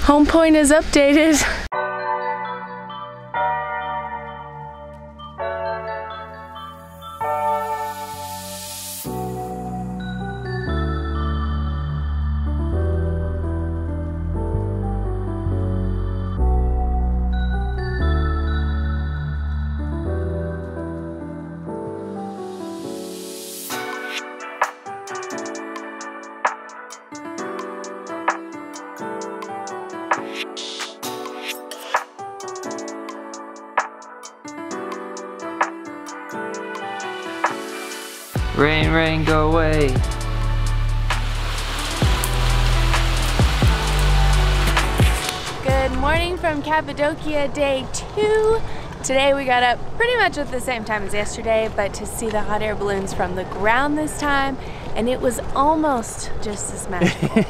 Home point is updated. Rain, rain, go away. Good morning from Cappadocia, day 2. Today we got up pretty much at the same time as yesterday, but to see the hot air balloons from the ground this time, and it was almost just as magical.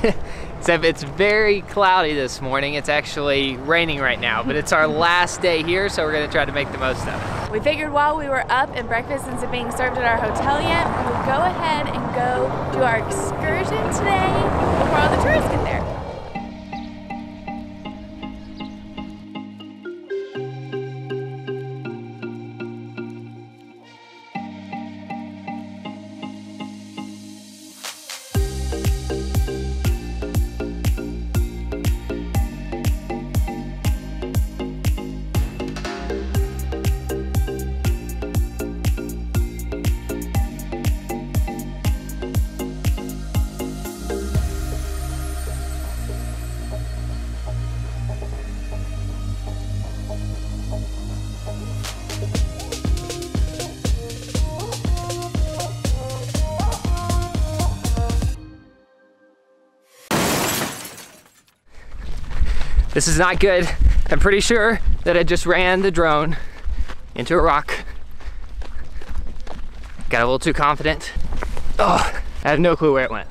Except it's very cloudy this morning. It's actually raining right now, but it's our last day here, so we're gonna try to make the most of it. We figured while we were up and breakfast isn't being served at our hotel yet, we would go ahead and go do our excursion today before all the tourists get there. This is not good. I'm pretty sure that I just ran the drone into a rock. Got a little too confident. Oh, I have no clue where it went.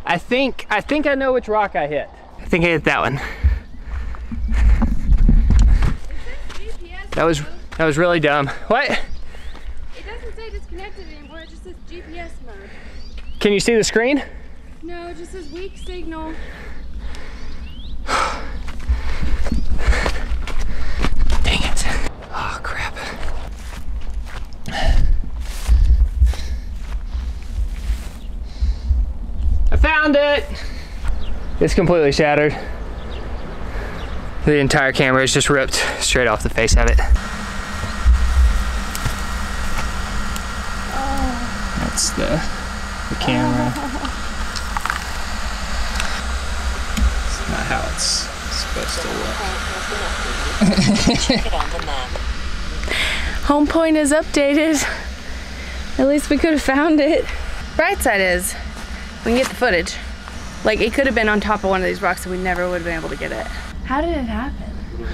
I think I know which rock I hit. I think I hit that one. That was really dumb. What? It doesn't say disconnected anymore, it just says GPS mode. Can you see the screen? No, it just says weak signal. Dang it. Oh, crap. I found it! It's completely shattered. The entire camera is just ripped straight off the face of it. That's the camera. It's not how it's supposed to look. Home point is updated. At least we could have found it. Bright side is, we can get the footage. Like, it could have been on top of one of these rocks and we never would have been able to get it. How did it happen?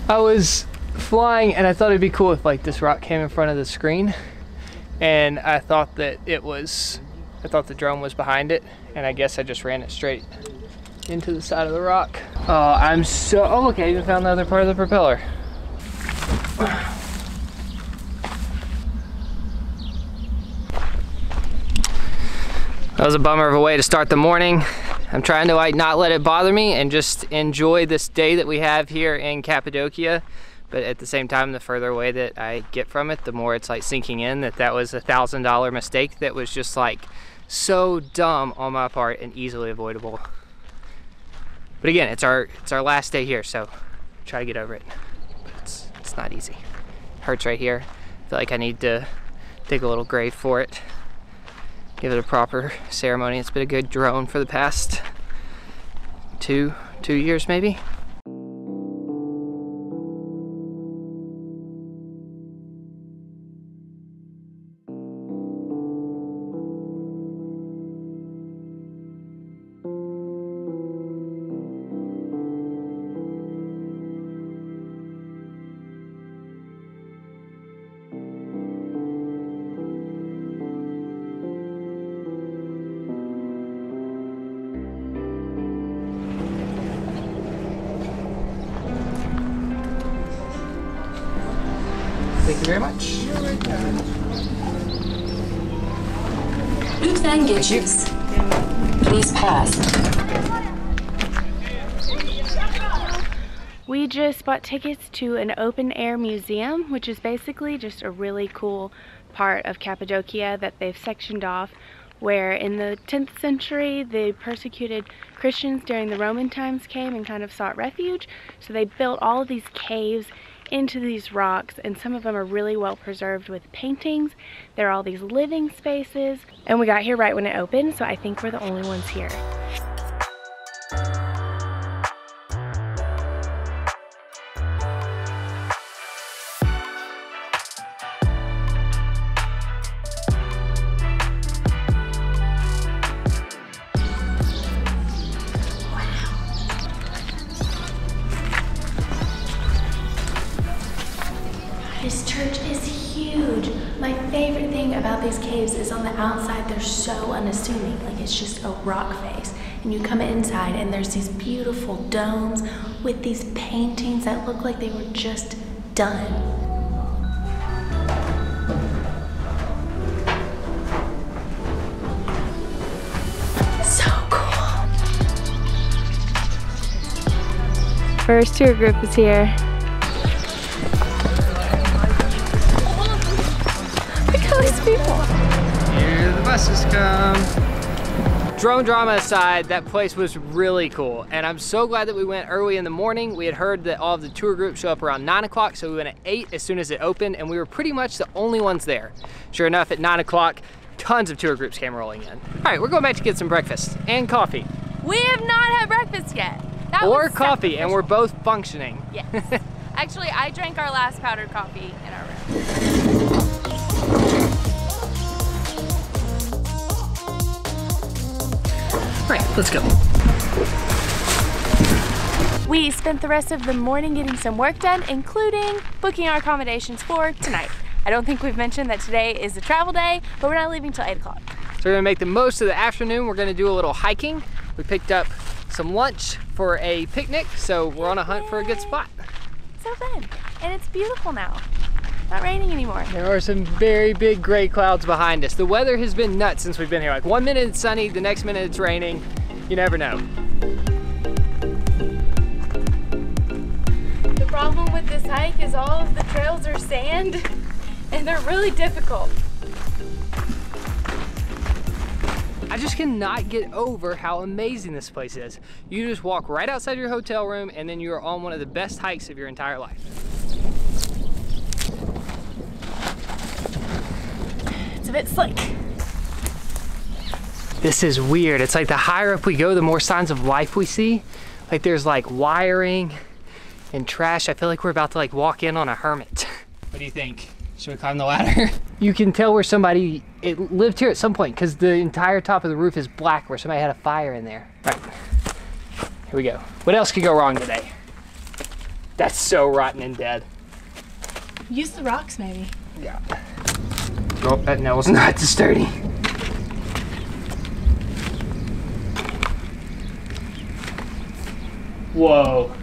I was flying and I thought it'd be cool if like this rock came in front of the screen, and I thought that the drone was behind it, and I guess I just ran it straight into the side of the rock. Oh, look, I even found the other part of the propeller. That was a bummer of a way to start the morning. I'm trying to like not let it bother me and just enjoy this day that we have here in Cappadocia. But at the same time, the further away that I get from it, the more it's like sinking in that was a $1,000 mistake that was just like so dumb on my part and easily avoidable. But again, it's our last day here, so try to get over it. But it's not easy. It hurts right here. I feel like I need to dig a little grave for it. Give it a proper ceremony. It's been a good drone for the past two years maybe. Thank you very much. Route 9 gauges. Please pass. We just bought tickets to an open air museum, which is basically just a really cool part of Cappadocia that they've sectioned off, where in the 10th century the persecuted Christians during the Roman times came and kind of sought refuge. So they built all of these caves into these rocks, and some of them are really well preserved with paintings. There are all these living spaces, and we got here right when it opened, so I think we're the only ones here. This church is huge. My favorite thing about these caves is on the outside they're so unassuming. Like, it's just a rock face. And you come inside and there's these beautiful domes with these paintings that look like they were just done. So cool. First tour group is here. People. Here the buses come. Drone drama aside, that place was really cool, and I'm so glad that we went early in the morning. We had heard that all of the tour groups show up around 9 o'clock, so we went at 8 as soon as it opened, and we were pretty much the only ones there. Sure enough, at 9 o'clock, tons of tour groups came rolling in. All right, we're going back to get some breakfast and coffee. We have not had breakfast yet. Or coffee, and we're both functioning. Yes. Actually, I drank our last powdered coffee in our room. All right, let's go. We spent the rest of the morning getting some work done, including booking our accommodations for tonight. I don't think we've mentioned that today is a travel day, but we're not leaving till 8 o'clock. So we're gonna make the most of the afternoon. We're gonna do a little hiking. We picked up some lunch for a picnic, so we're on a hunt for a good spot. So fun, and it's beautiful now. Not raining anymore. There are some very big gray clouds behind us. The weather has been nuts since we've been here. Like, 1 minute it's sunny, the next minute it's raining. You never know. The problem with this hike is all of the trails are sand and they're really difficult. I just cannot get over how amazing this place is. You just walk right outside your hotel room and then you're on one of the best hikes of your entire life. It's a bit slick. This is weird. It's like the higher up we go, the more signs of life we see. Like, there's like wiring and trash. I feel like we're about to like walk in on a hermit. What do you think? Should we climb the ladder? You can tell where somebody lived here at some point because the entire top of the roof is black where somebody had a fire in there. Right, here we go. What else could go wrong today? That's so rotten and dead. Use the rocks maybe. Yeah. Oh, that nail's not too sturdy. Whoa.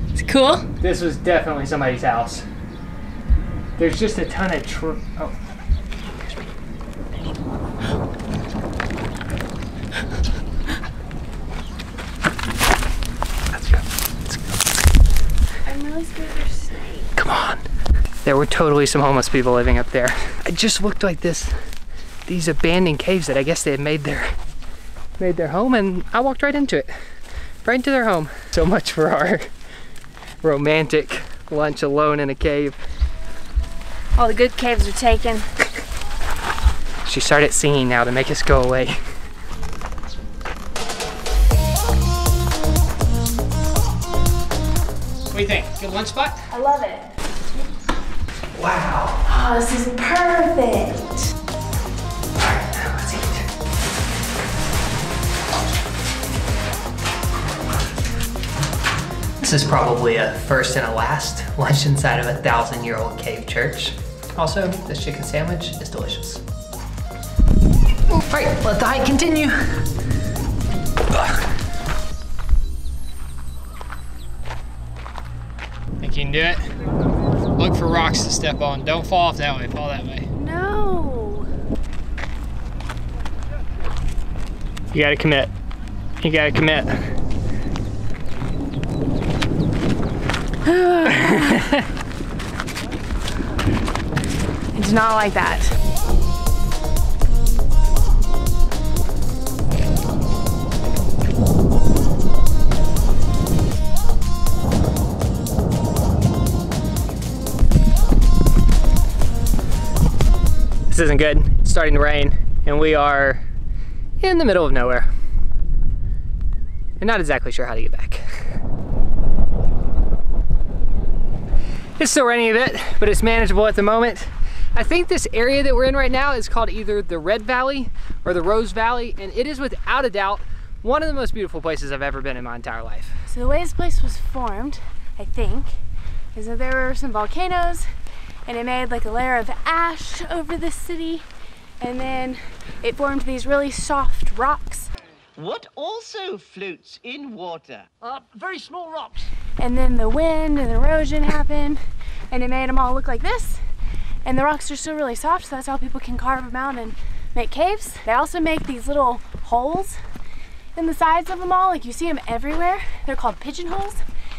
It's cool. This was definitely somebody's house. There's just a ton of oh. Let's go. Let's go. I'm really scared there's snakes. Come on. There were totally some homeless people living up there. It just looked like these abandoned caves that I guess they had made their home, and I walked right into it. Right into their home. So much for our romantic lunch alone in a cave. All the good caves are taken. She started singing now to make us go away. What do you think? Good lunch spot? I love it. Wow. Oh, this is perfect. All right, now let's eat. This is probably a first and a last lunch inside of a 1,000-year-old cave church. Also, this chicken sandwich is delicious. All right, let the hike continue. Think you can do it? Look for rocks to step on. Don't fall off that way, fall that way. No. You gotta commit. You gotta commit. I do not like that. This isn't good. It's starting to rain, and we are in the middle of nowhere. And not exactly sure how to get back. It's still raining a bit, but it's manageable at the moment. I think this area that we're in right now is called either the Red Valley or the Rose Valley, and it is without a doubt one of the most beautiful places I've ever been in my entire life. So the way this place was formed, I think, is that there were some volcanoes and it made like a layer of ash over the city, and then it formed these really soft rocks. What also floats in water? Very small rocks. And then the wind and erosion happened, and it made them all look like this. And the rocks are still really soft, so that's how people can carve them out and make caves. They also make these little holes in the sides of them all, like you see them everywhere. They're called pigeonholes,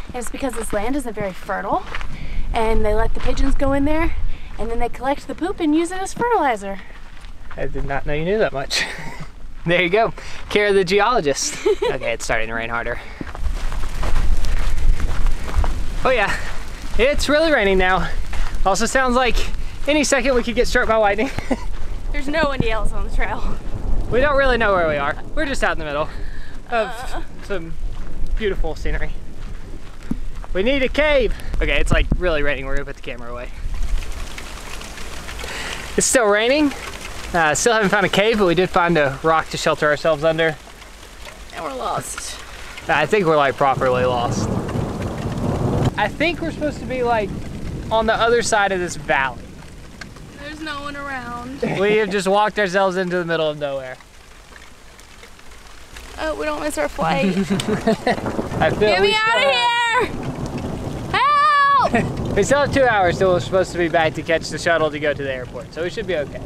and it's because this land isn't very fertile, and they let the pigeons go in there, and then they collect the poop and use it as fertilizer. I did not know you knew that much. There you go, Kara the geologist. Okay, it's starting to rain harder. Oh yeah, it's really raining now. Also sounds like any second we could get struck by lightning. There's no one else on the trail. We don't really know where we are. We're just out in the middle of some beautiful scenery. We need a cave. Okay, it's like really raining. We're gonna put the camera away. It's still raining. Still haven't found a cave, but we did find a rock to shelter ourselves under. And we're lost. I think we're like properly lost. I think we're supposed to be like on the other side of this valley. There's no one around. We have just walked ourselves into the middle of nowhere. Oh, we don't miss our flight. I feel Get me out of here! Help! We still have 2 hours till we're supposed to be back to catch the shuttle to go to the airport, so we should be okay.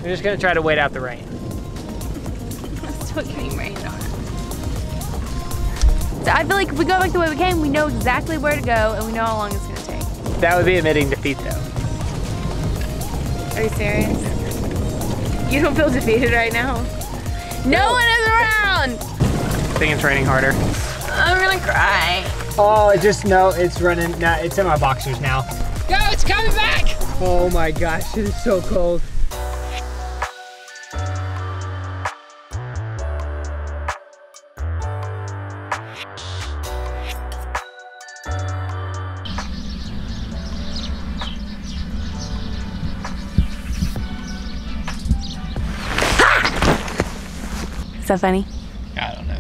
We're just gonna try to wait out the rain. It's still getting rain on it. So I feel like if we go back the way we came, we know exactly where to go and we know how long it's gonna take. That would be admitting defeat though. Are you serious? You don't feel defeated right now? No one is around! I think it's raining harder. I'm gonna cry. Oh, just no, it's running. Nah, it's in my boxers now. Go, it's coming back! Oh my gosh, it is so cold. Is that funny? I don't know.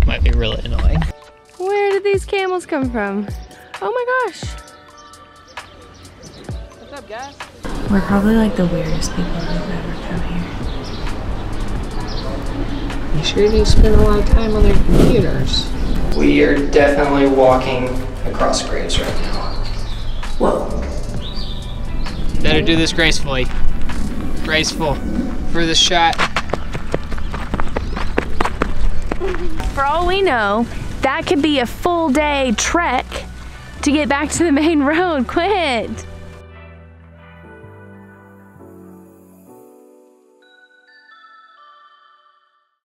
Might be really annoying. Where did these camels come from? Oh my gosh. What's up, guys? We're probably like the weirdest people who've ever come here. You sure do spend a lot of time on their computers. We are definitely walking across graves right now. Whoa. Better do this gracefully. Graceful for the shot. For all we know, that could be a full day trek to get back to the main road. Quit.